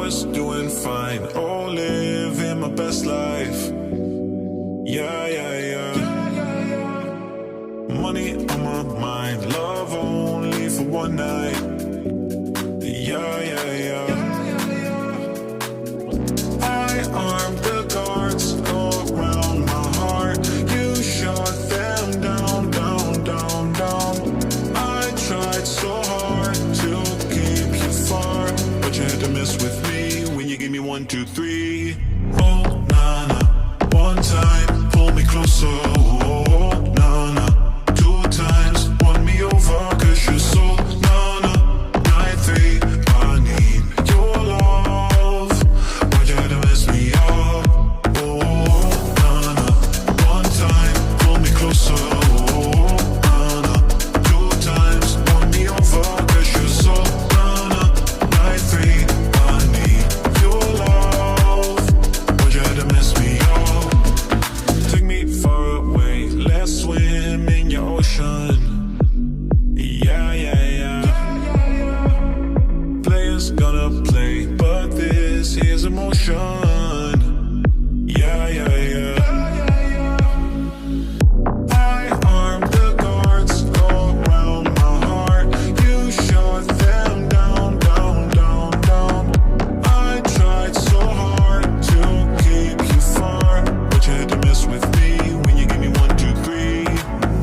was doing fine. Oh, living my best life. Yeah, yeah, yeah. Money on my mind. Love only for one night. Yeah, yeah, yeah. I armed the guards around my heart. You shot them down, down, down, down. I tried so hard to keep you far, but you had to mess with me when you gave me 1, 2, 3. Oh, nah, nah. One time, pull me closer. Oh, nah, nah. 2 times, won me over, cause you're so nah, nah. 9, 3, I need your love. Why'd you have to mess me up? Oh, nah, nah. One time, pull me closer. Oh, nah, nah. 2 times, won me over, cause you're so nah, nah. 9, 3, I need your love. Why'd you have to mess me up? Take me far away, let's swim in your ocean. Yeah, yeah, yeah. Players gonna play, but this is emotion. Yeah, yeah, yeah. I armed the guards around my heart. You shot them down, down, down, down. I tried so hard to keep you far, but you had to mess with me when you gave me 1, 2, 3.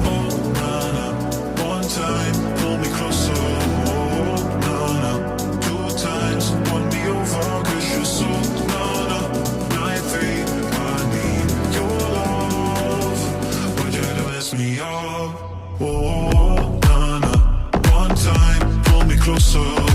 Oh, nah, nah. One time, pull me closer. Oh, nah, nah. 2 times, won me over, cause you're so nah, nah. 9, 3, I need your love. Why'd you have to mess me up? Oh, nah, nah. One time, pull me closer.